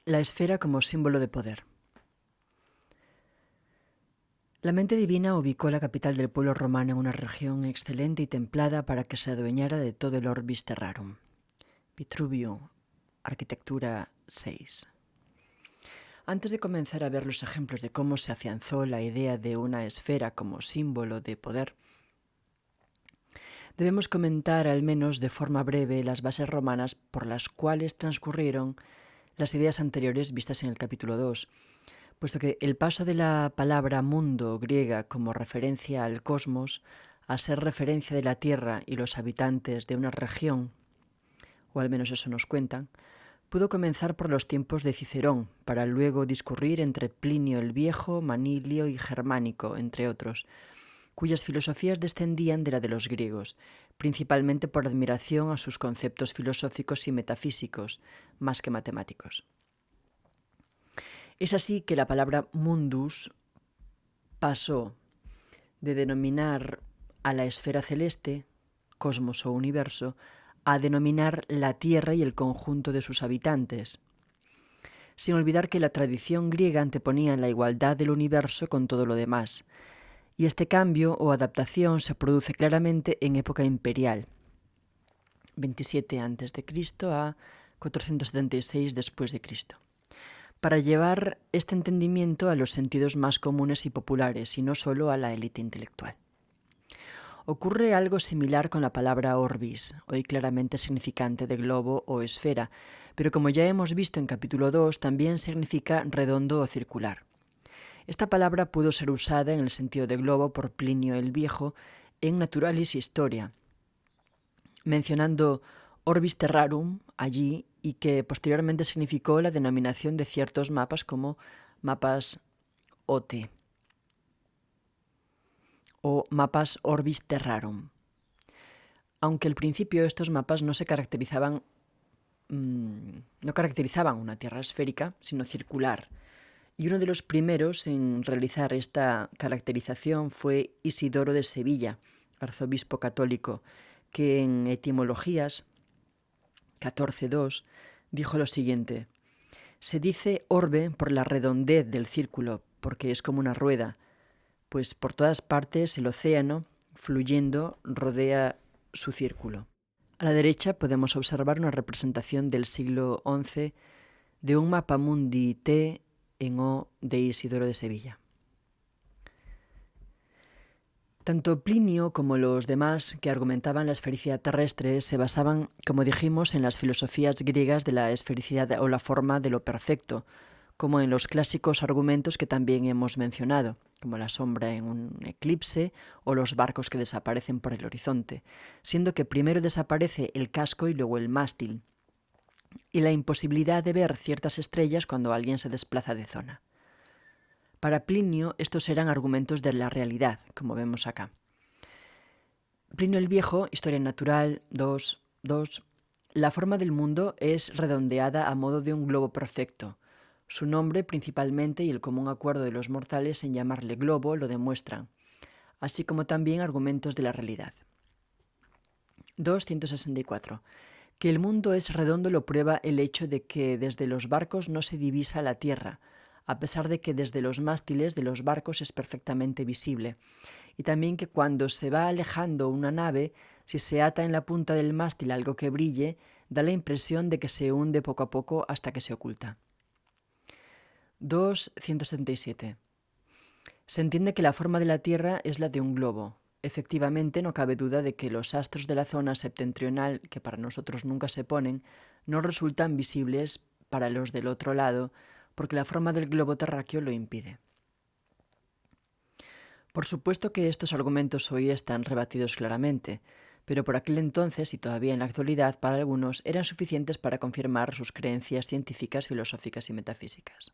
La esfera como símbolo de poder. La mente divina ubicó la capital del pueblo romano en una región excelente y templada para que se adueñara de todo el orbis terrarum. Vitruvio, Arquitectura 6. Antes de comenzar a ver los ejemplos de cómo se afianzó la idea de una esfera como símbolo de poder, debemos comentar al menos de forma breve las bases romanas por las cuales transcurrieron las ideas anteriores vistas en el capítulo 2, puesto que el paso de la palabra mundo griega como referencia al cosmos a ser referencia de la Tierra y los habitantes de una región, o al menos eso nos cuentan, pudo comenzar por los tiempos de Cicerón, para luego discurrir entre Plinio el Viejo, Manilio y Germánico, entre otros, cuyas filosofías descendían de la de los griegos, principalmente por admiración a sus conceptos filosóficos y metafísicos, más que matemáticos. Es así que la palabra mundus pasó de denominar a la esfera celeste, cosmos o universo, a denominar la Tierra y el conjunto de sus habitantes, sin olvidar que la tradición griega anteponía la igualdad del universo con todo lo demás, y este cambio o adaptación se produce claramente en época imperial, 27 a.C. a 476 después de Cristo, para llevar este entendimiento a los sentidos más comunes y populares y no solo a la élite intelectual. Ocurre algo similar con la palabra orbis, hoy claramente significante de globo o esfera, pero como ya hemos visto en capítulo 2, también significa redondo o circular. Esta palabra pudo ser usada en el sentido de globo por Plinio el Viejo en Naturalis Historia, mencionando orbis terrarum allí y que posteriormente significó la denominación de ciertos mapas como mapas OT o mapas orbis terrarum. Aunque al principio estos mapas no caracterizaban una Tierra esférica, sino circular. Y uno de los primeros en realizar esta caracterización fue Isidoro de Sevilla, arzobispo católico, que en Etimologías 14.2 dijo lo siguiente: se dice orbe por la redondez del círculo, porque es como una rueda, pues por todas partes el océano, fluyendo, rodea su círculo. A la derecha podemos observar una representación del siglo XI de un mapa mundi T en O de Isidoro de Sevilla. Tanto Plinio como los demás que argumentaban la esfericidad terrestre se basaban, como dijimos, en las filosofías griegas de la esfericidad o la forma de lo perfecto, como en los clásicos argumentos que también hemos mencionado, como la sombra en un eclipse o los barcos que desaparecen por el horizonte, siendo que primero desaparece el casco y luego el mástil, y la imposibilidad de ver ciertas estrellas cuando alguien se desplaza de zona. Para Plinio estos eran argumentos de la realidad, como vemos acá. Plinio el Viejo, Historia Natural 2.2, la forma del mundo es redondeada a modo de un globo perfecto. Su nombre principalmente y el común acuerdo de los mortales en llamarle globo lo demuestran, así como también argumentos de la realidad. 2.164. Que el mundo es redondo lo prueba el hecho de que desde los barcos no se divisa la tierra, a pesar de que desde los mástiles de los barcos es perfectamente visible, y también que cuando se va alejando una nave, si se ata en la punta del mástil algo que brille, da la impresión de que se hunde poco a poco hasta que se oculta. 2.177. Se entiende que la forma de la Tierra es la de un globo. Efectivamente, no cabe duda de que los astros de la zona septentrional, que para nosotros nunca se ponen, no resultan visibles para los del otro lado, porque la forma del globo terráqueo lo impide. Por supuesto que estos argumentos hoy están rebatidos claramente, pero por aquel entonces, y todavía en la actualidad, para algunos eran suficientes para confirmar sus creencias científicas, filosóficas y metafísicas.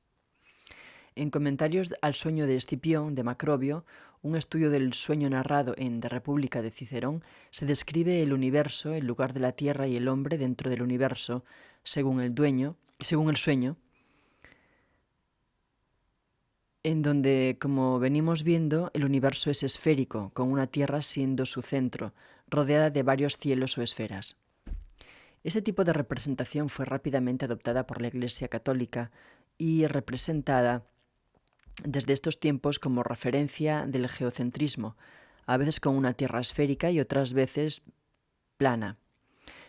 En Comentarios al sueño de Escipión, de Macrobio, un estudio del sueño narrado en De República de Cicerón, se describe el universo, el lugar de la Tierra y el hombre dentro del universo, según el sueño, en donde, como venimos viendo, el universo es esférico, con una Tierra siendo su centro, rodeada de varios cielos o esferas. Este tipo de representación fue rápidamente adoptada por la Iglesia Católica y representada desde estos tiempos como referencia del geocentrismo, a veces con una tierra esférica y otras veces plana,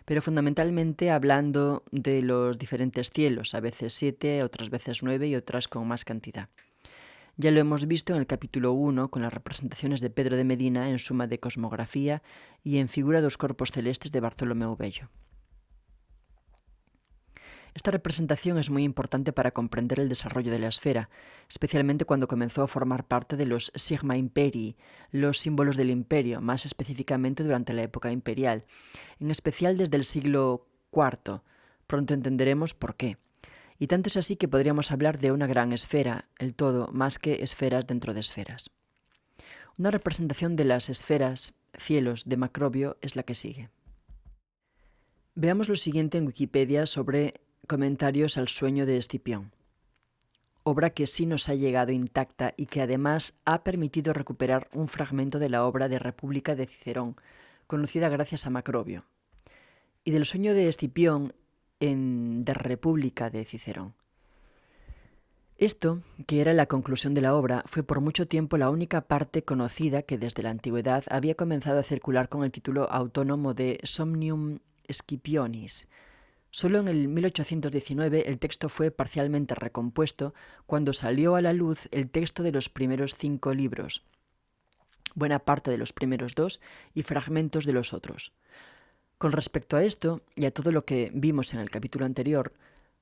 pero fundamentalmente hablando de los diferentes cielos, a veces 7, otras veces 9 y otras con más cantidad. Ya lo hemos visto en el capítulo 1 con las representaciones de Pedro de Medina en Suma de Cosmografía y en Figura dos Corpos Celestes de Bartolomeu Bello. Esta representación es muy importante para comprender el desarrollo de la esfera, especialmente cuando comenzó a formar parte de los Sigma Imperii, los símbolos del imperio, más específicamente durante la época imperial, en especial desde el siglo IV. Pronto entenderemos por qué. Y tanto es así que podríamos hablar de una gran esfera, el todo, más que esferas dentro de esferas. Una representación de las esferas, cielos, de Macrobio es la que sigue. Veamos lo siguiente en Wikipedia sobre Comentarios al sueño de Escipión. Obra que sí nos ha llegado intacta y que además ha permitido recuperar un fragmento de la obra de República de Cicerón, conocida gracias a Macrobio, y del sueño de Escipión en De República de Cicerón. Esto, que era la conclusión de la obra, fue por mucho tiempo la única parte conocida que desde la antigüedad había comenzado a circular con el título autónomo de Somnium Scipionis. Solo en el 1819 el texto fue parcialmente recompuesto cuando salió a la luz el texto de los primeros 5 libros, buena parte de los primeros 2 y fragmentos de los otros. Con respecto a esto y a todo lo que vimos en el capítulo anterior,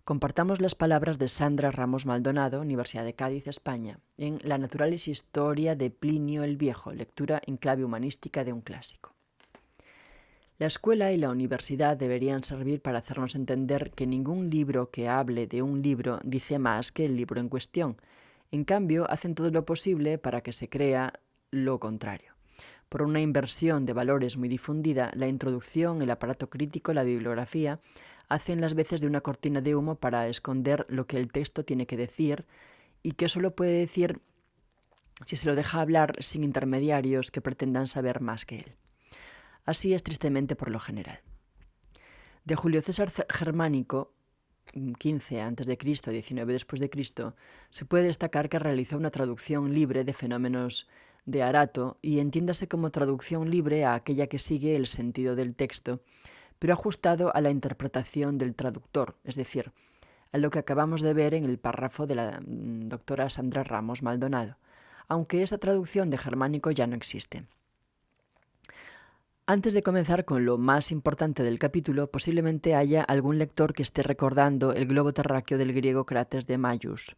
compartamos las palabras de Sandra Ramos Maldonado, Universidad de Cádiz, España, en La Naturalis Historia de Plinio el Viejo, lectura en clave humanística de un clásico. La escuela y la universidad deberían servir para hacernos entender que ningún libro que hable de un libro dice más que el libro en cuestión. En cambio, hacen todo lo posible para que se crea lo contrario. Por una inversión de valores muy difundida, la introducción, el aparato crítico, la bibliografía, hacen las veces de una cortina de humo para esconder lo que el texto tiene que decir y que solo puede decir si se lo deja hablar sin intermediarios que pretendan saber más que él. Así es tristemente por lo general. De Julio César Germánico, 15 a.C. a 19 después de Cristo, se puede destacar que realizó una traducción libre de fenómenos de Arato y entiéndase como traducción libre a aquella que sigue el sentido del texto, pero ajustado a la interpretación del traductor, es decir, a lo que acabamos de ver en el párrafo de la doctora Sandra Ramos Maldonado, aunque esa traducción de Germánico ya no existe. Antes de comenzar con lo más importante del capítulo, posiblemente haya algún lector que esté recordando el globo terráqueo del griego Crates de Mayus,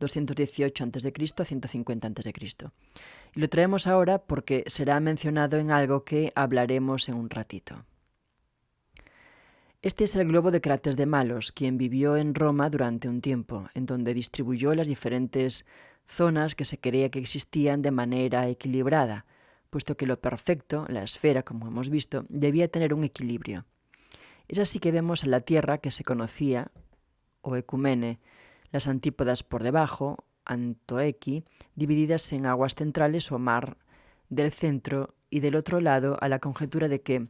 218 a.C. a 150 a.C. Y lo traemos ahora porque será mencionado en algo que hablaremos en un ratito. Este es el globo de Crates de Malos, quien vivió en Roma durante un tiempo, en donde distribuyó las diferentes zonas que se creía que existían de manera equilibrada, puesto que lo perfecto, la esfera, como hemos visto, debía tener un equilibrio. Es así que vemos a la Tierra que se conocía, o ecumene, las antípodas por debajo, antoequi, divididas en aguas centrales o mar del centro, y del otro lado a la conjetura de que,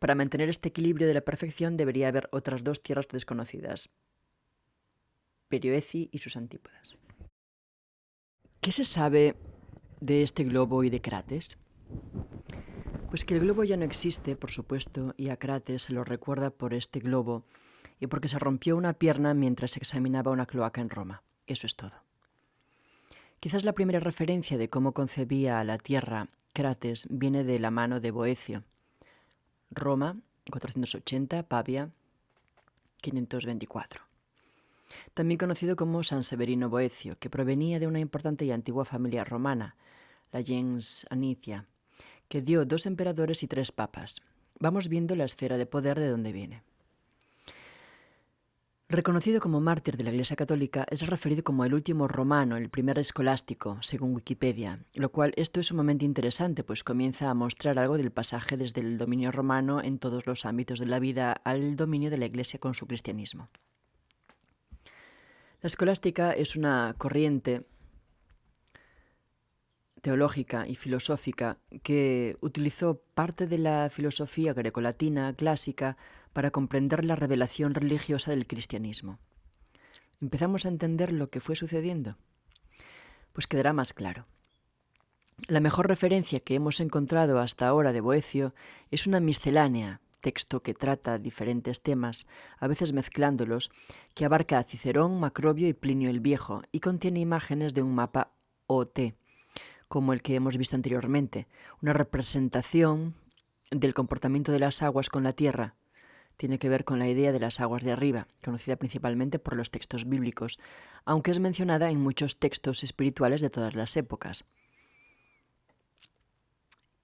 para mantener este equilibrio de la perfección, debería haber otras 2 tierras desconocidas, Perioeci y sus antípodas. ¿Qué se sabe de este globo y de Crates? Pues que el globo ya no existe, por supuesto, y a Crates se lo recuerda por este globo y porque se rompió una pierna mientras examinaba una cloaca en Roma. Eso es todo. Quizás la primera referencia de cómo concebía a la Tierra Crates viene de la mano de Boecio. Roma, 480, Pavia, 524. También conocido como San Severino Boecio, que provenía de una importante y antigua familia romana, la gens Anicia, que dio 2 emperadores y 3 papas. Vamos viendo la esfera de poder de dónde viene. Reconocido como mártir de la Iglesia Católica, es referido como el último romano, el primer escolástico, según Wikipedia, lo cual esto es sumamente interesante, pues comienza a mostrar algo del pasaje desde el dominio romano en todos los ámbitos de la vida al dominio de la Iglesia con su cristianismo. La escolástica es una corriente teológica y filosófica que utilizó parte de la filosofía grecolatina clásica para comprender la revelación religiosa del cristianismo. ¿Empezamos a entender lo que fue sucediendo? Pues quedará más claro. La mejor referencia que hemos encontrado hasta ahora de Boecio es una miscelánea, texto que trata diferentes temas, a veces mezclándolos, que abarca a Cicerón, Macrobio y Plinio el Viejo, y contiene imágenes de un mapa OT, como el que hemos visto anteriormente, una representación del comportamiento de las aguas con la tierra. Tiene que ver con la idea de las aguas de arriba, conocida principalmente por los textos bíblicos, aunque es mencionada en muchos textos espirituales de todas las épocas.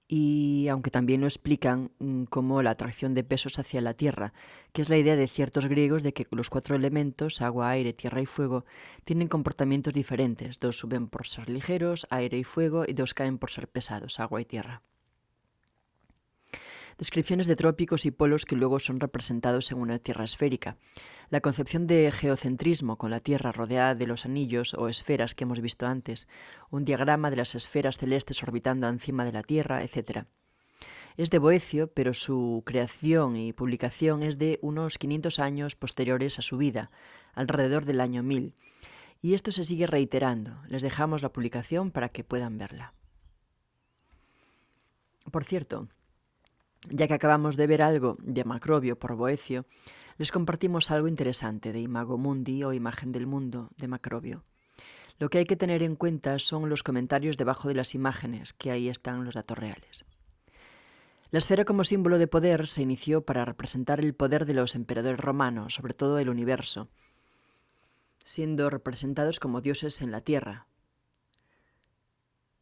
Y aunque también lo explican como la atracción de pesos hacia la tierra, que es la idea de ciertos griegos de que los 4 elementos, agua, aire, tierra y fuego, tienen comportamientos diferentes. 2 suben por ser ligeros, aire y fuego, y 2 caen por ser pesados, agua y tierra. Descripciones de trópicos y polos que luego son representados en una tierra esférica. La concepción de geocentrismo con la Tierra rodeada de los anillos o esferas que hemos visto antes, un diagrama de las esferas celestes orbitando encima de la Tierra, etc. Es de Boecio, pero su creación y publicación es de unos 500 años posteriores a su vida, alrededor del año 1000. Y esto se sigue reiterando. Les dejamos la publicación para que puedan verla. Por cierto, ya que acabamos de ver algo de Macrobio por Boecio, les compartimos algo interesante de Imago Mundi o Imagen del Mundo de Macrobio. Lo que hay que tener en cuenta son los comentarios debajo de las imágenes, que ahí están los datos reales. La esfera como símbolo de poder se inició para representar el poder de los emperadores romanos, sobre todo el universo, siendo representados como dioses en la tierra,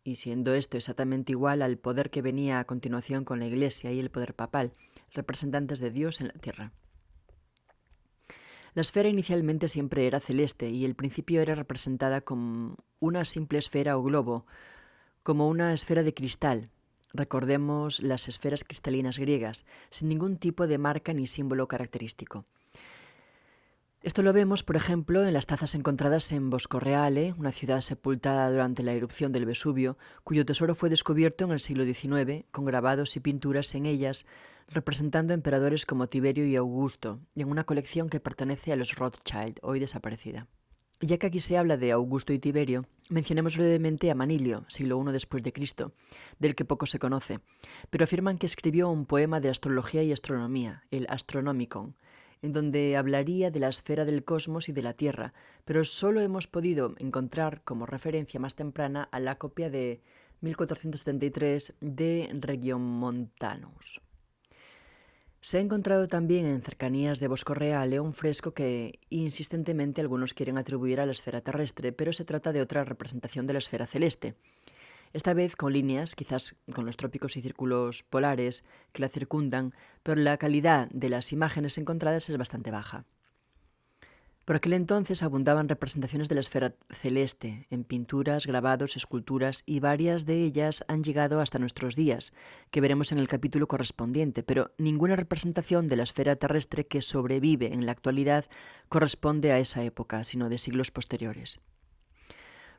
y siendo esto exactamente igual al poder que venía a continuación con la Iglesia y el poder papal, representantes de Dios en la tierra. La esfera inicialmente siempre era celeste y al principio era representada como una simple esfera o globo, como una esfera de cristal. Recordemos las esferas cristalinas griegas, sin ningún tipo de marca ni símbolo característico. Esto lo vemos, por ejemplo, en las tazas encontradas en Bosco Reale, una ciudad sepultada durante la erupción del Vesubio, cuyo tesoro fue descubierto en el siglo XIX, con grabados y pinturas en ellas representando emperadores como Tiberio y Augusto, y en una colección que pertenece a los Rothschild, hoy desaparecida. Ya que aquí se habla de Augusto y Tiberio, mencionemos brevemente a Manilio, siglo I después de Cristo, del que poco se conoce, pero afirman que escribió un poema de astrología y astronomía, el Astronomicon, en donde hablaría de la esfera del cosmos y de la Tierra, pero solo hemos podido encontrar como referencia más temprana a la copia de 1473 de Regiomontanus. Se ha encontrado también en cercanías de Bosco Reale un fresco que insistentemente algunos quieren atribuir a la esfera terrestre, pero se trata de otra representación de la esfera celeste. Esta vez con líneas, quizás con los trópicos y círculos polares que la circundan, pero la calidad de las imágenes encontradas es bastante baja. Por aquel entonces abundaban representaciones de la esfera celeste, en pinturas, grabados, esculturas, y varias de ellas han llegado hasta nuestros días, que veremos en el capítulo correspondiente, pero ninguna representación de la esfera terrestre que sobrevive en la actualidad corresponde a esa época, sino de siglos posteriores.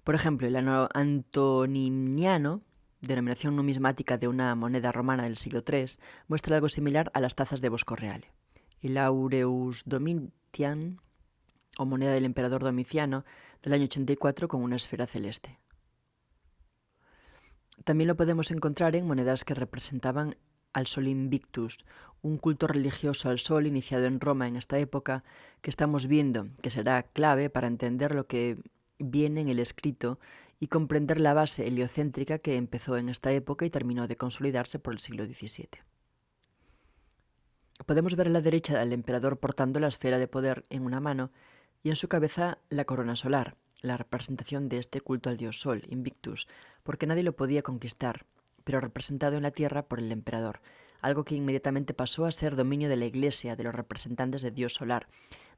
Por ejemplo, el antoniniano, denominación numismática de una moneda romana del siglo III, muestra algo similar a las tazas de Bosco Reale. El aureus Domitian, o moneda del emperador Domiciano, del año 84 con una esfera celeste. También lo podemos encontrar en monedas que representaban al Sol Invictus, un culto religioso al Sol iniciado en Roma en esta época, que estamos viendo que será clave para entender lo que viene en el escrito y comprender la base heliocéntrica que empezó en esta época y terminó de consolidarse por el siglo XVII. Podemos ver a la derecha al emperador portando la esfera de poder en una mano y en su cabeza la corona solar, la representación de este culto al dios Sol, Invictus, porque nadie lo podía conquistar, pero representado en la tierra por el emperador, algo que inmediatamente pasó a ser dominio de la Iglesia, de los representantes de Dios solar,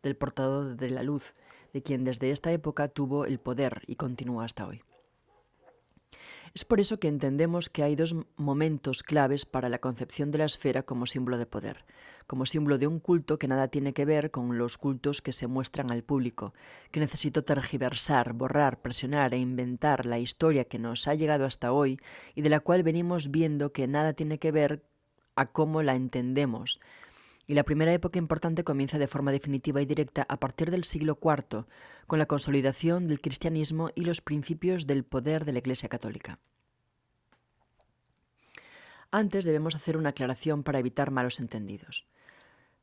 del portador de la luz, de quien desde esta época tuvo el poder y continúa hasta hoy. Es por eso que entendemos que hay dos momentos claves para la concepción de la esfera como símbolo de poder, como símbolo de un culto que nada tiene que ver con los cultos que se muestran al público, que necesitó tergiversar, borrar, presionar e inventar la historia que nos ha llegado hasta hoy y de la cual venimos viendo que nada tiene que ver a cómo la entendemos, y la primera época importante comienza de forma definitiva y directa a partir del siglo IV, con la consolidación del cristianismo y los principios del poder de la Iglesia católica. Antes debemos hacer una aclaración para evitar malos entendidos.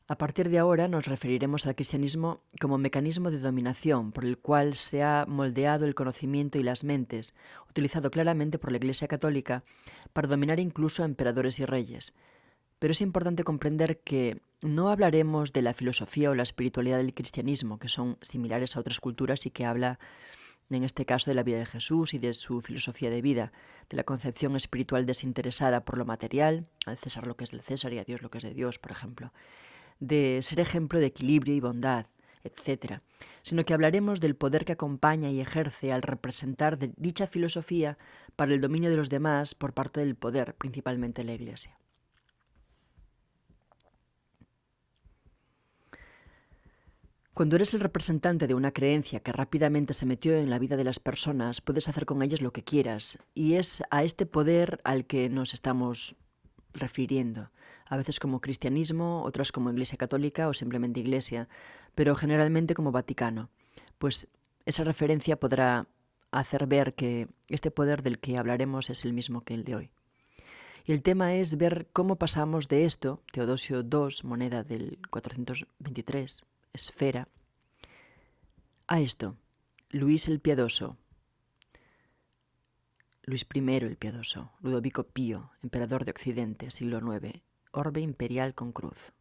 A partir de ahora nos referiremos al cristianismo como mecanismo de dominación por el cual se ha moldeado el conocimiento y las mentes, utilizado claramente por la Iglesia católica para dominar incluso a emperadores y reyes. Pero es importante comprender que no hablaremos de la filosofía o la espiritualidad del cristianismo, que son similares a otras culturas y que habla, en este caso, de la vida de Jesús y de su filosofía de vida, de la concepción espiritual desinteresada por lo material, al César lo que es del César y a Dios lo que es de Dios, por ejemplo, de ser ejemplo de equilibrio y bondad, etc., sino que hablaremos del poder que acompaña y ejerce al representar dicha filosofía para el dominio de los demás por parte del poder, principalmente la Iglesia. Cuando eres el representante de una creencia que rápidamente se metió en la vida de las personas, puedes hacer con ellas lo que quieras, y es a este poder al que nos estamos refiriendo, a veces como cristianismo, otras como Iglesia católica o simplemente Iglesia, pero generalmente como Vaticano, pues esa referencia podrá hacer ver que este poder del que hablaremos es el mismo que el de hoy. Y el tema es ver cómo pasamos de esto, Teodosio II, moneda del 423, esfera, a esto, Luis el Piadoso, Luis I el Piadoso, Ludovico Pío, emperador de Occidente, siglo IX, orbe imperial con cruz.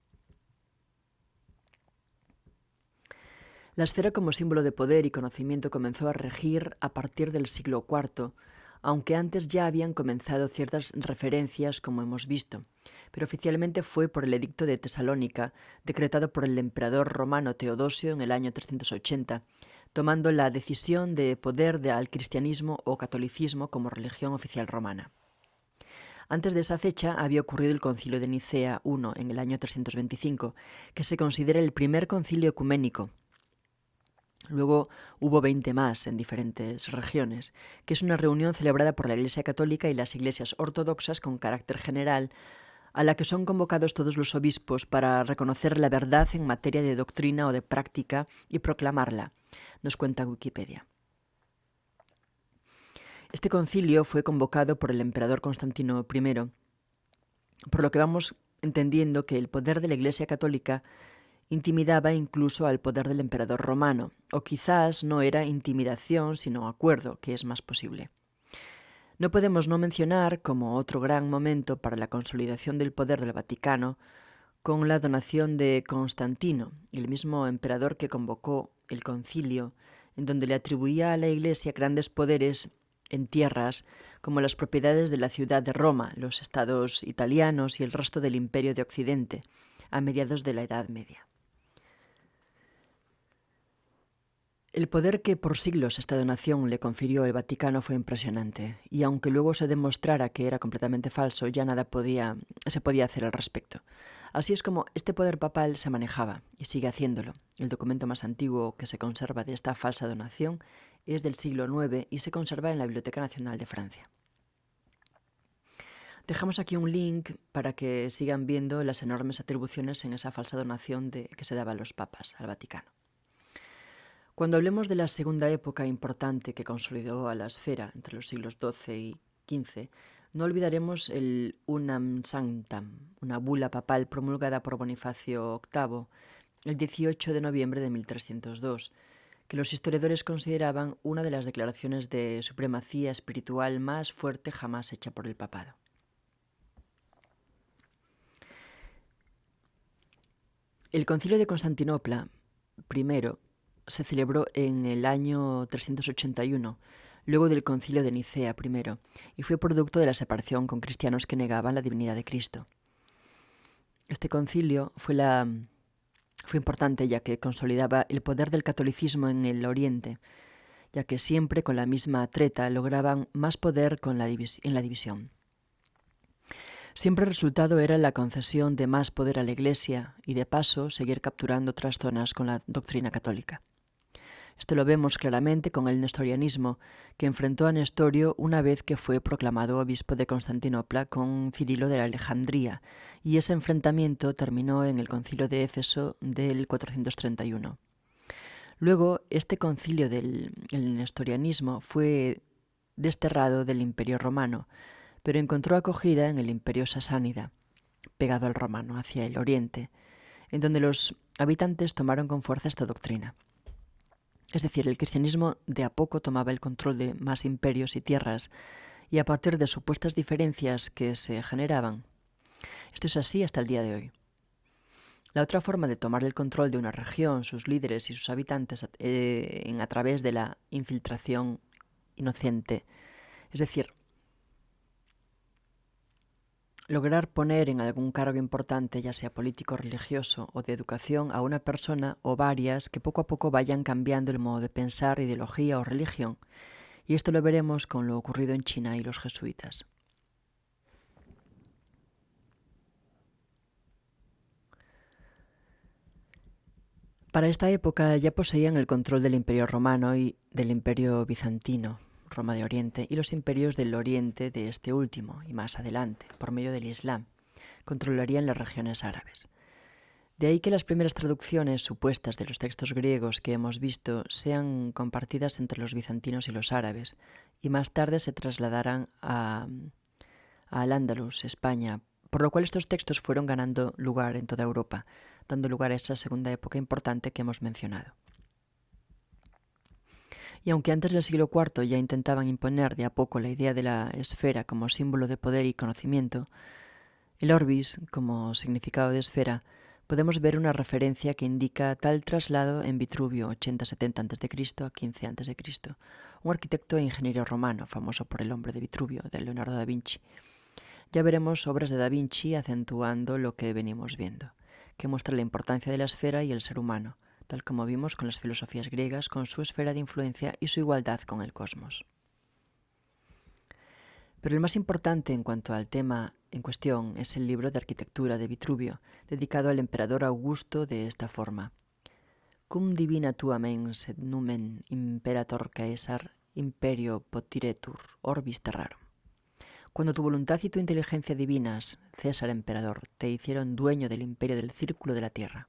La esfera como símbolo de poder y conocimiento comenzó a regir a partir del siglo IV, aunque antes ya habían comenzado ciertas referencias, como hemos visto, pero oficialmente fue por el Edicto de Tesalónica, decretado por el emperador romano Teodosio en el año 380, tomando la decisión de poder al cristianismo o catolicismo como religión oficial romana. Antes de esa fecha había ocurrido el Concilio de Nicea I en el año 325, que se considera el primer concilio ecuménico. Luego hubo 20 más en diferentes regiones, que es una reunión celebrada por la Iglesia católica y las iglesias ortodoxas con carácter general, a la que son convocados todos los obispos para reconocer la verdad en materia de doctrina o de práctica y proclamarla, nos cuenta Wikipedia. Este concilio fue convocado por el emperador Constantino I, por lo que vamos entendiendo que el poder de la Iglesia católica intimidaba incluso al poder del emperador romano, o quizás no era intimidación sino acuerdo, que es más posible. No podemos no mencionar, como otro gran momento para la consolidación del poder del Vaticano, con la donación de Constantino, el mismo emperador que convocó el concilio, en donde le atribuía a la Iglesia grandes poderes en tierras como las propiedades de la ciudad de Roma, los estados italianos y el resto del Imperio de Occidente, a mediados de la Edad Media. El poder que por siglos esta donación le confirió el Vaticano fue impresionante, y aunque luego se demostrara que era completamente falso, ya nada se podía hacer al respecto. Así es como este poder papal se manejaba, y sigue haciéndolo. El documento más antiguo que se conserva de esta falsa donación es del siglo IX y se conserva en la Biblioteca Nacional de Francia. Dejamos aquí un link para que sigan viendo las enormes atribuciones en esa falsa donación que se daba a los papas, al Vaticano. Cuando hablemos de la segunda época importante que consolidó a la esfera entre los siglos XII y XV, no olvidaremos el Unam Sanctam, una bula papal promulgada por Bonifacio VIII el 18 de noviembre de 1302, que los historiadores consideraban una de las declaraciones de supremacía espiritual más fuerte jamás hecha por el papado. El Concilio de Constantinopla, primero, se celebró en el año 381, luego del Concilio de Nicea I, y fue producto de la separación con cristianos que negaban la divinidad de Cristo. Este concilio fue importante ya que consolidaba el poder del catolicismo en el Oriente, ya que siempre con la misma treta lograban más poder en la división. Siempre el resultado era la concesión de más poder a la Iglesia y, de paso, seguir capturando otras zonas con la doctrina católica. Esto lo vemos claramente con el nestorianismo, que enfrentó a Nestorio una vez que fue proclamado obispo de Constantinopla con Cirilo de Alejandría, y ese enfrentamiento terminó en el concilio de Éfeso del 431. Luego, este concilio del nestorianismo fue desterrado del Imperio Romano, pero encontró acogida en el Imperio Sasánida, pegado al romano, hacia el oriente, en donde los habitantes tomaron con fuerza esta doctrina. Es decir, el cristianismo de a poco tomaba el control de más imperios y tierras, y a partir de supuestas diferencias que se generaban. Esto es así hasta el día de hoy. La otra forma de tomar el control de una región, sus líderes y sus habitantes a través de la infiltración inocente, es decir, lograr poner en algún cargo importante, ya sea político, religioso o de educación, a una persona o varias que poco a poco vayan cambiando el modo de pensar, ideología o religión. Y esto lo veremos con lo ocurrido en China y los jesuitas. Para esta época ya poseían el control del Imperio Romano y del Imperio Bizantino, Roma de Oriente, y los imperios del Oriente de este último, y más adelante, por medio del Islam, controlarían las regiones árabes. De ahí que las primeras traducciones supuestas de los textos griegos que hemos visto sean compartidas entre los bizantinos y los árabes, y más tarde se trasladaran a Al-Ándalus, España, por lo cual estos textos fueron ganando lugar en toda Europa, dando lugar a esa segunda época importante que hemos mencionado. Y aunque antes del siglo IV ya intentaban imponer de a poco la idea de la esfera como símbolo de poder y conocimiento, el orbis, como significado de esfera, podemos ver una referencia que indica tal traslado en Vitruvio, 80-70 a.C. a 15 a.C., un arquitecto e ingeniero romano famoso por El hombre de Vitruvio, de Leonardo da Vinci. Ya veremos obras de Da Vinci acentuando lo que venimos viendo, que muestra la importancia de la esfera y el ser humano, tal como vimos con las filosofías griegas, con su esfera de influencia y su igualdad con el cosmos. Pero el más importante en cuanto al tema en cuestión es el libro de arquitectura de Vitruvio, dedicado al emperador Augusto de esta forma. Cum divina tua mens et numen imperator Caesar imperio potiretur orbis terrarum. Cuando tu voluntad y tu inteligencia divinas, César emperador, te hicieron dueño del imperio del círculo de la tierra.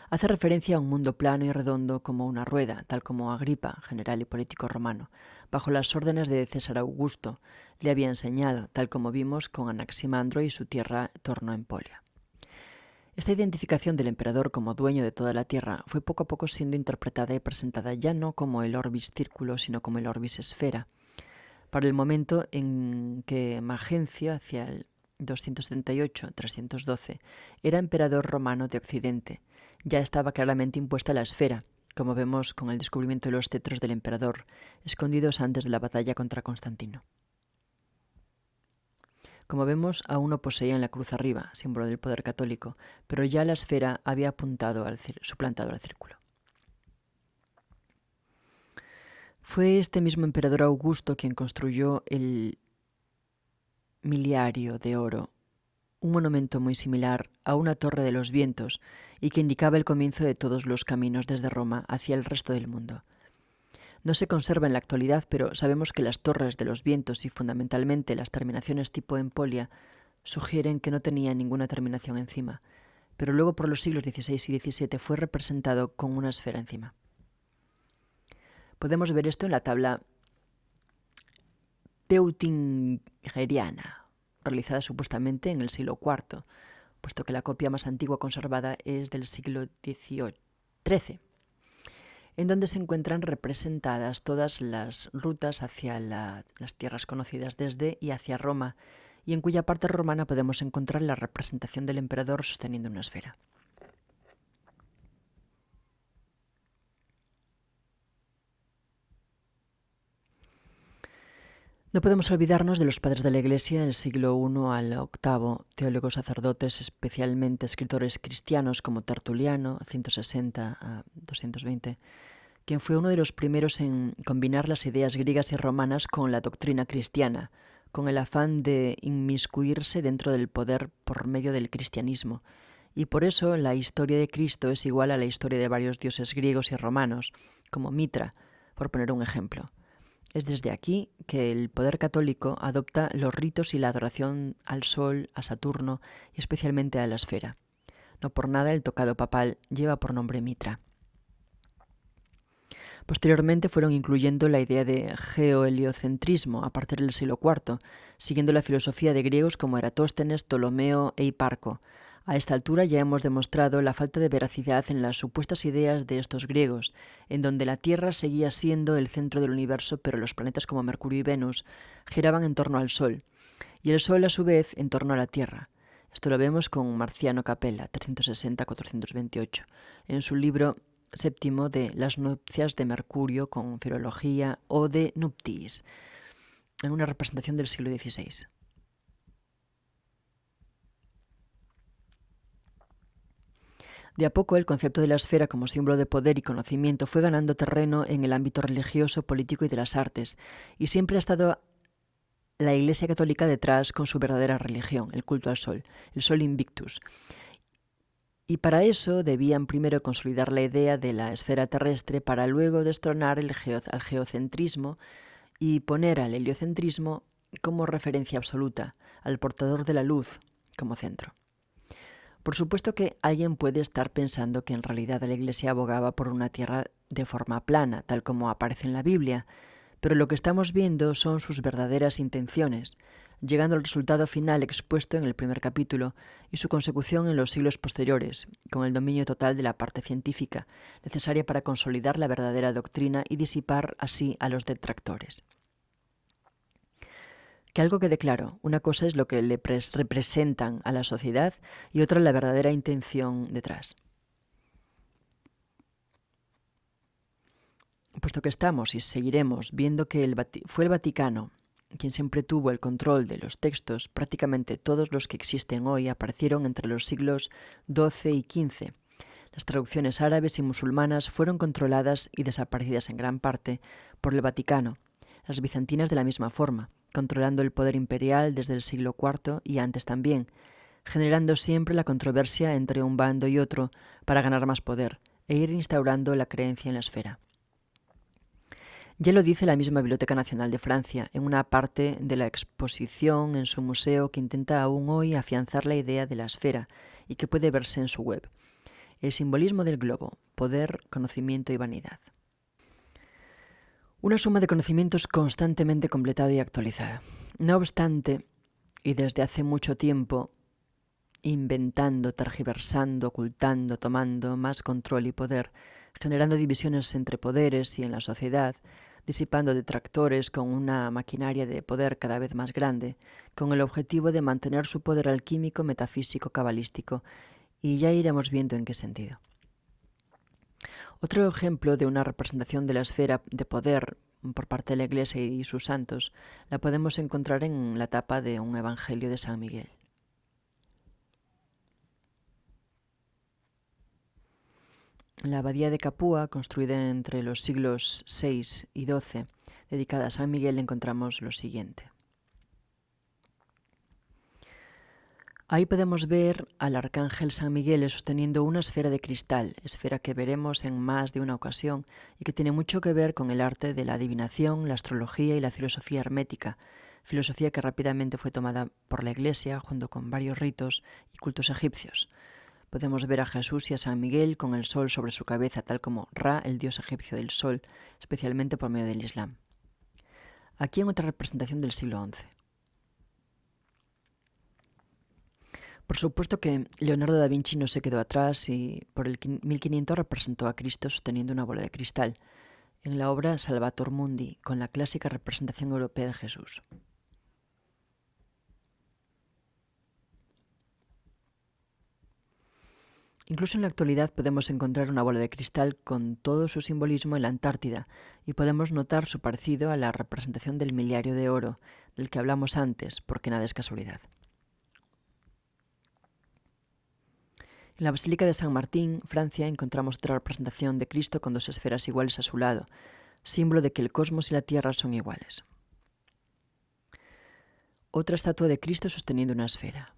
Hace referencia a un mundo plano y redondo como una rueda, tal como Agripa, general y político romano, bajo las órdenes de César Augusto, le había enseñado, tal como vimos con Anaximandro y su tierra torno en Polia. Esta identificación del emperador como dueño de toda la tierra fue poco a poco siendo interpretada y presentada ya no como el orbis círculo, sino como el orbis esfera, para el momento en que Magencio, hacia el 278-312, era emperador romano de Occidente. Ya estaba claramente impuesta la esfera, como vemos con el descubrimiento de los cetros del emperador, escondidos antes de la batalla contra Constantino. Como vemos, aún no poseían la cruz arriba, símbolo del poder católico, pero ya la esfera había suplantado al círculo. Fue este mismo emperador Augusto quien construyó el Miliario de Oro, un monumento muy similar a una torre de los vientos y que indicaba el comienzo de todos los caminos desde Roma hacia el resto del mundo. No se conserva en la actualidad, pero sabemos que las torres de los vientos y fundamentalmente las terminaciones tipo empolia sugieren que no tenía ninguna terminación encima, pero luego por los siglos XVI y XVII fue representado con una esfera encima. Podemos ver esto en la tabla peutingeriana, realizada supuestamente en el siglo IV, puesto que la copia más antigua conservada es del siglo XIII, en donde se encuentran representadas todas las rutas hacia las tierras conocidas desde y hacia Roma, y en cuya parte romana podemos encontrar la representación del emperador sosteniendo una esfera. No podemos olvidarnos de los padres de la Iglesia del siglo I al VIII, teólogos sacerdotes, especialmente escritores cristianos como Tertuliano, 160 a 220, quien fue uno de los primeros en combinar las ideas griegas y romanas con la doctrina cristiana, con el afán de inmiscuirse dentro del poder por medio del cristianismo, y por eso la historia de Cristo es igual a la historia de varios dioses griegos y romanos, como Mitra, por poner un ejemplo. Es desde aquí que el poder católico adopta los ritos y la adoración al Sol, a Saturno y especialmente a la esfera. No por nada el tocado papal lleva por nombre Mitra. Posteriormente fueron incluyendo la idea de geoheliocentrismo a partir del siglo IV, siguiendo la filosofía de griegos como Eratóstenes, Ptolomeo e Hiparco. A esta altura ya hemos demostrado la falta de veracidad en las supuestas ideas de estos griegos, en donde la Tierra seguía siendo el centro del universo, pero los planetas como Mercurio y Venus giraban en torno al Sol, y el Sol a su vez en torno a la Tierra. Esto lo vemos con Marciano Capella, 360-428, en su libro séptimo de Las nupcias de Mercurio con Filología o de Nuptiis, en una representación del siglo XVI. De a poco el concepto de la esfera como símbolo de poder y conocimiento fue ganando terreno en el ámbito religioso, político y de las artes, y siempre ha estado la Iglesia Católica detrás con su verdadera religión, el culto al Sol, el Sol Invictus. Y para eso debían primero consolidar la idea de la esfera terrestre para luego destronar al geocentrismo y poner al heliocentrismo como referencia absoluta, al portador de la luz como centro. Por supuesto que alguien puede estar pensando que en realidad la Iglesia abogaba por una tierra de forma plana, tal como aparece en la Biblia, pero lo que estamos viendo son sus verdaderas intenciones, llegando al resultado final expuesto en el primer capítulo y su consecución en los siglos posteriores, con el dominio total de la parte científica, necesaria para consolidar la verdadera doctrina y disipar así a los detractores. Que algo quede claro, una cosa es lo que le representan a la sociedad y otra la verdadera intención detrás. Puesto que estamos y seguiremos viendo que fue el Vaticano quien siempre tuvo el control de los textos, prácticamente todos los que existen hoy aparecieron entre los siglos XII y XV. Las traducciones árabes y musulmanas fueron controladas y desaparecidas en gran parte por el Vaticano, las bizantinas de la misma forma, controlando el poder imperial desde el siglo IV y antes también, generando siempre la controversia entre un bando y otro para ganar más poder e ir instaurando la creencia en la esfera. Ya lo dice la misma Biblioteca Nacional de Francia en una parte de la exposición en su museo que intenta aún hoy afianzar la idea de la esfera y que puede verse en su web. El simbolismo del globo, poder, conocimiento y vanidad. Una suma de conocimientos constantemente completada y actualizada. No obstante, y desde hace mucho tiempo, inventando, tergiversando, ocultando, tomando más control y poder, generando divisiones entre poderes y en la sociedad, disipando detractores con una maquinaria de poder cada vez más grande, con el objetivo de mantener su poder alquímico, metafísico, cabalístico, y ya iremos viendo en qué sentido. Otro ejemplo de una representación de la esfera de poder por parte de la Iglesia y sus santos la podemos encontrar en la tapa de un Evangelio de San Miguel. En la abadía de Capua, construida entre los siglos VI y XII, dedicada a San Miguel, encontramos lo siguiente. Ahí podemos ver al arcángel San Miguel sosteniendo una esfera de cristal, esfera que veremos en más de una ocasión y que tiene mucho que ver con el arte de la adivinación, la astrología y la filosofía hermética, filosofía que rápidamente fue tomada por la Iglesia junto con varios ritos y cultos egipcios. Podemos ver a Jesús y a San Miguel con el sol sobre su cabeza, tal como Ra, el dios egipcio del sol, especialmente por medio del Islam. Aquí en otra representación del siglo XI. Por supuesto que Leonardo da Vinci no se quedó atrás y por el 1500 representó a Cristo sosteniendo una bola de cristal, en la obra Salvator Mundi, con la clásica representación europea de Jesús. Incluso en la actualidad podemos encontrar una bola de cristal con todo su simbolismo en la Antártida y podemos notar su parecido a la representación del miliario de oro del que hablamos antes, porque nada es casualidad. En la Basílica de San Martín, Francia, encontramos otra representación de Cristo con dos esferas iguales a su lado, símbolo de que el cosmos y la Tierra son iguales. Otra estatua de Cristo sosteniendo una esfera.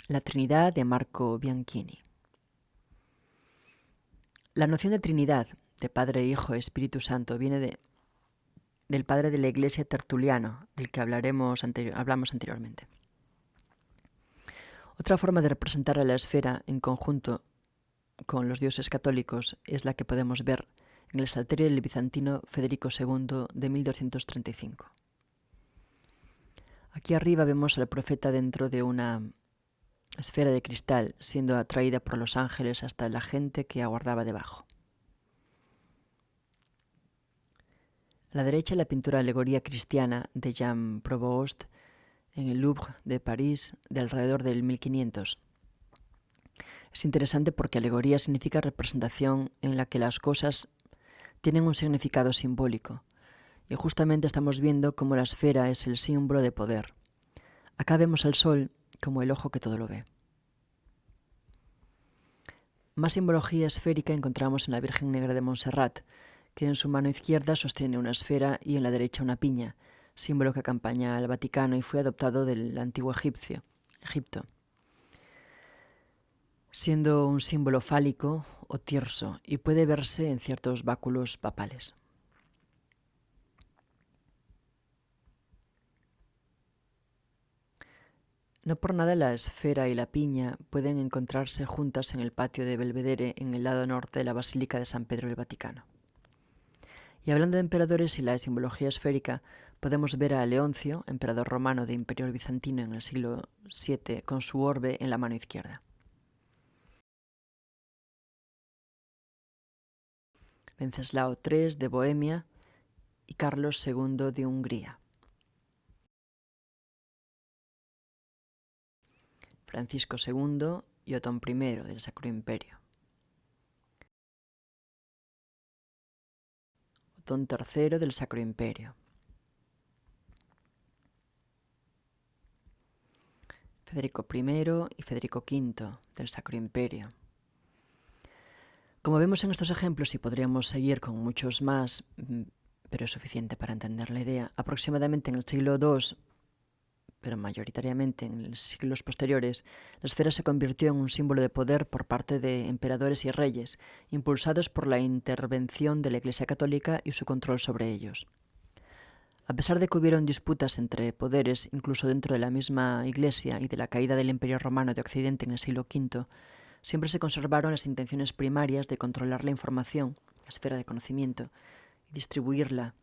La Trinidad de Marco Bianchini. La noción de Trinidad, de Padre, Hijo y Espíritu Santo, viene del padre de la Iglesia Tertuliano, del que hablamos anteriormente. Otra forma de representar a la esfera en conjunto con los dioses católicos es la que podemos ver en el Salterio del bizantino Federico II de 1235. Aquí arriba vemos al profeta dentro de una esfera de cristal, siendo atraída por los ángeles hasta la gente que aguardaba debajo. A la derecha, la pintura Alegoría cristiana de Jean Provost en el Louvre de París de alrededor del 1500. Es interesante porque alegoría significa representación en la que las cosas tienen un significado simbólico. Y justamente estamos viendo cómo la esfera es el símbolo de poder. Acá vemos al sol como el ojo que todo lo ve. Más simbología esférica encontramos en la Virgen Negra de Montserrat, que en su mano izquierda sostiene una esfera y en la derecha una piña, símbolo que acompaña al Vaticano y fue adoptado del antiguo Egipto, siendo un símbolo fálico o tirso y puede verse en ciertos báculos papales. No por nada la esfera y la piña pueden encontrarse juntas en el patio de Belvedere en el lado norte de la Basílica de San Pedro del Vaticano. Y hablando de emperadores y la simbología esférica, podemos ver a Leoncio, emperador romano de Imperio Bizantino en el siglo VII, con su orbe en la mano izquierda. Wenceslao III de Bohemia y Carlos II de Hungría. Francisco II y Otón I del Sacro Imperio. Otón III del Sacro Imperio. Federico I y Federico V del Sacro Imperio. Como vemos en estos ejemplos, y podríamos seguir con muchos más, pero es suficiente para entender la idea, aproximadamente en el siglo II, pero mayoritariamente en los siglos posteriores, la esfera se convirtió en un símbolo de poder por parte de emperadores y reyes, impulsados por la intervención de la Iglesia Católica y su control sobre ellos. A pesar de que hubieron disputas entre poderes, incluso dentro de la misma Iglesia y de la caída del Imperio Romano de Occidente en el siglo V, siempre se conservaron las intenciones primarias de controlar la información, la esfera de conocimiento, y distribuirla.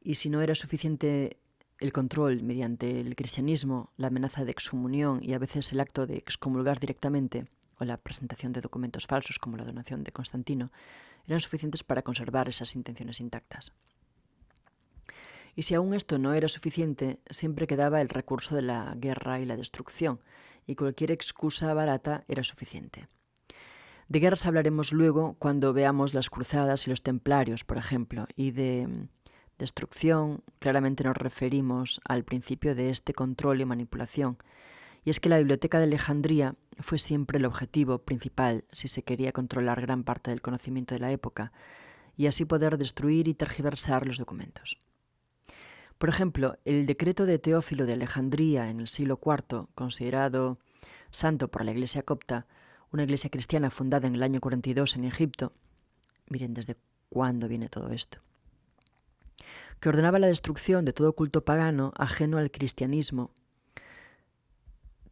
Y si no era suficiente el control mediante el cristianismo, la amenaza de excomunión y a veces el acto de excomulgar directamente, o la presentación de documentos falsos como la donación de Constantino, eran suficientes para conservar esas intenciones intactas. Y si aún esto no era suficiente, siempre quedaba el recurso de la guerra y la destrucción, y cualquier excusa barata era suficiente. De guerras hablaremos luego cuando veamos las cruzadas y los templarios, por ejemplo, y de destrucción claramente nos referimos al principio de este control y manipulación, y es que la Biblioteca de Alejandría fue siempre el objetivo principal si se quería controlar gran parte del conocimiento de la época, y así poder destruir y tergiversar los documentos. Por ejemplo, el decreto de Teófilo de Alejandría en el siglo IV, considerado santo por la Iglesia copta, una iglesia cristiana fundada en el año 42 en Egipto, miren desde cuándo viene todo esto, que ordenaba la destrucción de todo culto pagano ajeno al cristianismo,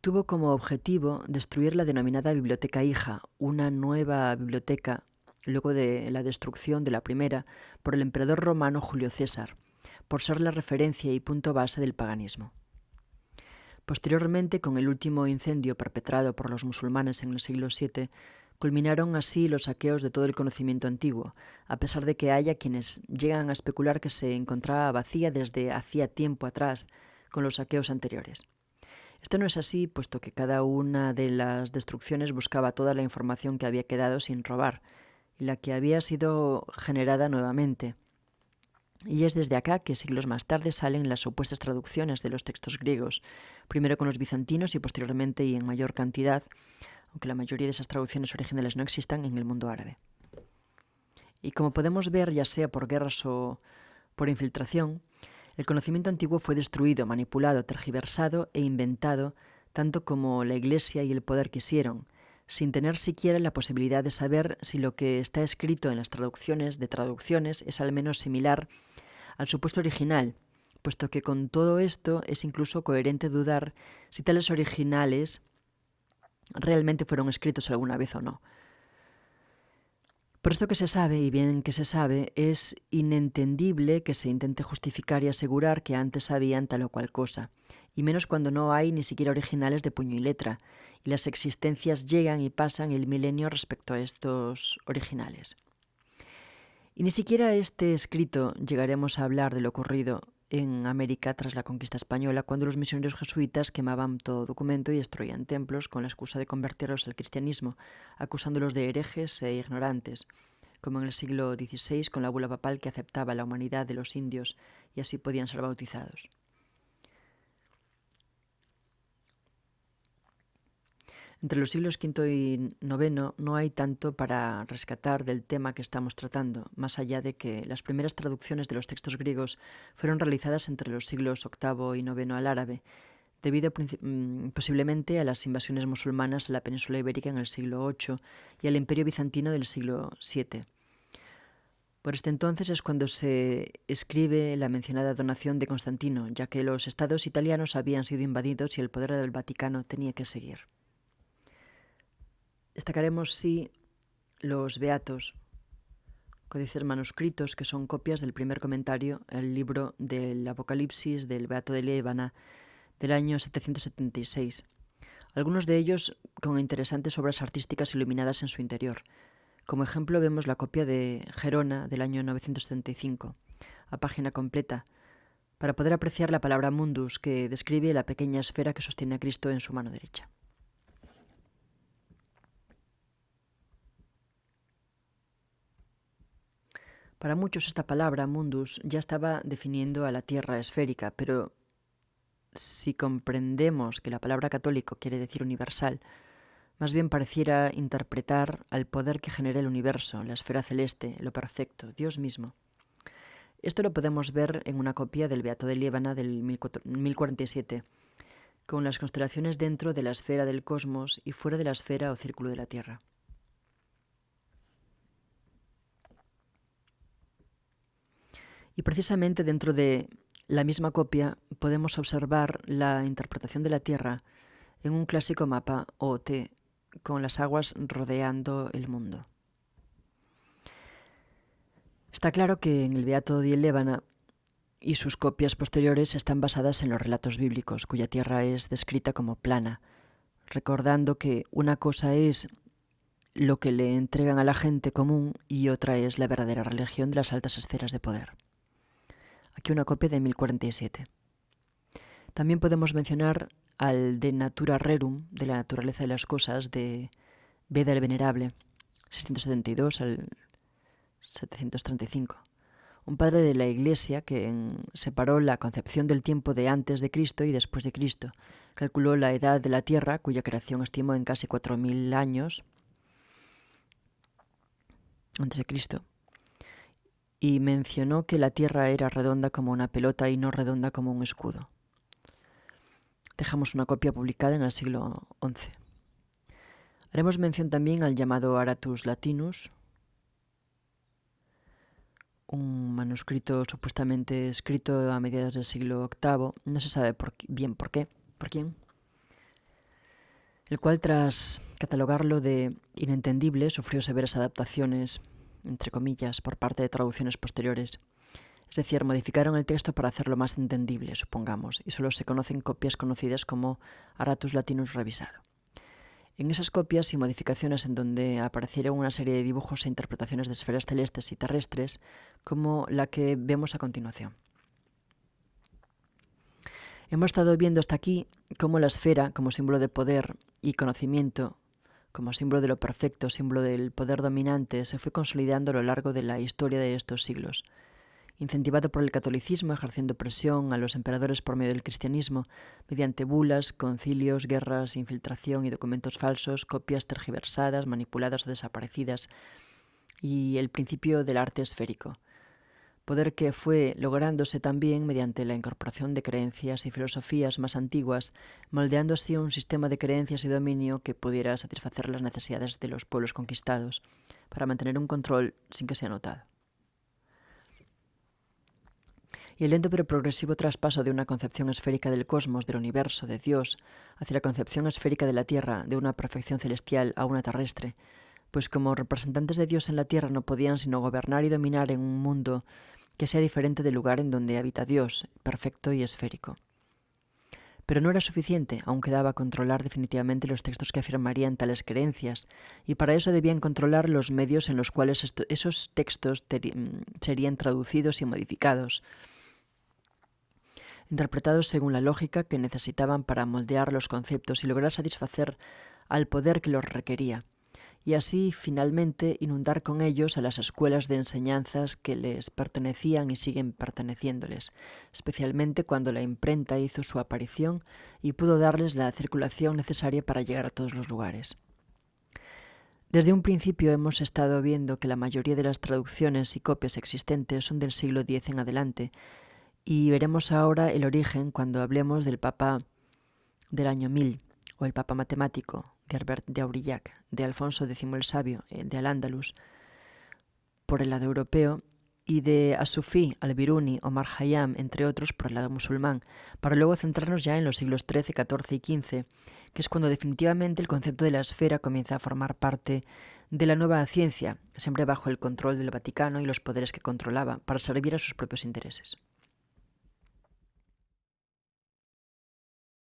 tuvo como objetivo destruir la denominada Biblioteca Hija, una nueva biblioteca luego de la destrucción de la primera por el emperador romano Julio César, por ser la referencia y punto base del paganismo. Posteriormente, con el último incendio perpetrado por los musulmanes en el siglo VII, culminaron así los saqueos de todo el conocimiento antiguo, a pesar de que haya quienes llegan a especular que se encontraba vacía desde hacía tiempo atrás con los saqueos anteriores. Esto no es así, puesto que cada una de las destrucciones buscaba toda la información que había quedado sin robar y la que había sido generada nuevamente. Y es desde acá que siglos más tarde salen las supuestas traducciones de los textos griegos, primero con los bizantinos y posteriormente y en mayor cantidad, aunque la mayoría de esas traducciones originales no existan, en el mundo árabe. Y como podemos ver, ya sea por guerras o por infiltración, el conocimiento antiguo fue destruido, manipulado, tergiversado e inventado tanto como la Iglesia y el poder quisieron, sin tener siquiera la posibilidad de saber si lo que está escrito en las traducciones de traducciones es al menos similar al supuesto original, puesto que con todo esto es incluso coherente dudar si tales originales realmente fueron escritos alguna vez o no. Por esto que se sabe, y bien que se sabe, es inentendible que se intente justificar y asegurar que antes sabían tal o cual cosa, y menos cuando no hay ni siquiera originales de puño y letra, y las existencias llegan y pasan el milenio respecto a estos originales. Y ni siquiera este escrito llegaremos a hablar de lo ocurrido en América tras la conquista española, cuando los misioneros jesuitas quemaban todo documento y destruían templos con la excusa de convertirlos al cristianismo, acusándolos de herejes e ignorantes, como en el siglo XVI con la bula papal que aceptaba la humanidad de los indios y así podían ser bautizados. Entre los siglos V y IX no hay tanto para rescatar del tema que estamos tratando, más allá de que las primeras traducciones de los textos griegos fueron realizadas entre los siglos VIII y IX al árabe, debido posiblemente a las invasiones musulmanas a la península ibérica en el siglo VIII y al imperio bizantino del siglo VII. Por este entonces es cuando se escribe la mencionada donación de Constantino, ya que los estados italianos habían sido invadidos y el poder del Vaticano tenía que seguir. Destacaremos, sí, los Beatos, códices manuscritos que son copias del primer comentario al libro del Apocalipsis del Beato de Liébana del año 776. Algunos de ellos con interesantes obras artísticas iluminadas en su interior. Como ejemplo vemos la copia de Gerona del año 975, a página completa, para poder apreciar la palabra mundus que describe la pequeña esfera que sostiene a Cristo en su mano derecha. Para muchos esta palabra, mundus, ya estaba definiendo a la tierra esférica, pero si comprendemos que la palabra católico quiere decir universal, más bien pareciera interpretar al poder que genera el universo, la esfera celeste, lo perfecto, Dios mismo. Esto lo podemos ver en una copia del Beato de Liébana del 1047, con las constelaciones dentro de la esfera del cosmos y fuera de la esfera o círculo de la Tierra. Y precisamente dentro de la misma copia podemos observar la interpretación de la Tierra en un clásico mapa OT con las aguas rodeando el mundo. Está claro que en el Beato de Liébana y sus copias posteriores están basadas en los relatos bíblicos, cuya tierra es descrita como plana, recordando que una cosa es lo que le entregan a la gente común y otra es la verdadera religión de las altas esferas de poder. Aquí una copia de 1047. También podemos mencionar al De Natura Rerum, de la naturaleza de las cosas, de Beda el Venerable, 672 al 735. Un padre de la Iglesia que separó la concepción del tiempo de antes de Cristo y después de Cristo. Calculó la edad de la Tierra, cuya creación estimó en casi 4.000 años antes de Cristo, y mencionó que la Tierra era redonda como una pelota y no redonda como un escudo. Dejamos una copia publicada en el siglo XI. Haremos mención también al llamado Aratus Latinus, un manuscrito supuestamente escrito a mediados del siglo VIII, no se sabe bien por quién, el cual tras catalogarlo de inentendible sufrió severas adaptaciones, entre comillas, por parte de traducciones posteriores. Es decir, modificaron el texto para hacerlo más entendible, supongamos, y solo se conocen copias conocidas como Aratus Latinus revisado. En esas copias y modificaciones en donde aparecieron una serie de dibujos e interpretaciones de esferas celestes y terrestres, como la que vemos a continuación. Hemos estado viendo hasta aquí cómo la esfera, como símbolo de poder y conocimiento, como símbolo de lo perfecto, símbolo del poder dominante, se fue consolidando a lo largo de la historia de estos siglos. Incentivado por el catolicismo, ejerciendo presión a los emperadores por medio del cristianismo, mediante bulas, concilios, guerras, infiltración y documentos falsos, copias tergiversadas, manipuladas o desaparecidas, y el principio del arte esférico. poder que fue lográndose también mediante la incorporación de creencias y filosofías más antiguas, moldeando así un sistema de creencias y dominio que pudiera satisfacer las necesidades de los pueblos conquistados, para mantener un control sin que sea notado. Y el lento pero progresivo traspaso de una concepción esférica del cosmos, del universo, de Dios, hacia la concepción esférica de la Tierra, de una perfección celestial a una terrestre, pues como representantes de Dios en la Tierra no podían sino gobernar y dominar en un mundo que sea diferente del lugar en donde habita Dios, perfecto y esférico. Pero no era suficiente, aún quedaba controlar definitivamente los textos que afirmarían tales creencias, y para eso debían controlar los medios en los cuales esos textos serían traducidos y modificados, interpretados según la lógica que necesitaban para moldear los conceptos y lograr satisfacer al poder que los requería, y así finalmente inundar con ellos a las escuelas de enseñanzas que les pertenecían y siguen perteneciéndoles, especialmente cuando la imprenta hizo su aparición y pudo darles la circulación necesaria para llegar a todos los lugares. Desde un principio hemos estado viendo que la mayoría de las traducciones y copias existentes son del siglo X en adelante, y veremos ahora el origen cuando hablemos del Papa del año 1000, o el Papa matemático, Gerbert de Aurillac, de Alfonso X el Sabio, de Al-Ándalus, por el lado europeo, y de As-Sufi, Al-Biruni, Omar Khayyam, entre otros, por el lado musulmán, para luego centrarnos ya en los siglos XIII, XIV y XV, que es cuando definitivamente el concepto de la esfera comienza a formar parte de la nueva ciencia, siempre bajo el control del Vaticano y los poderes que controlaba, para servir a sus propios intereses.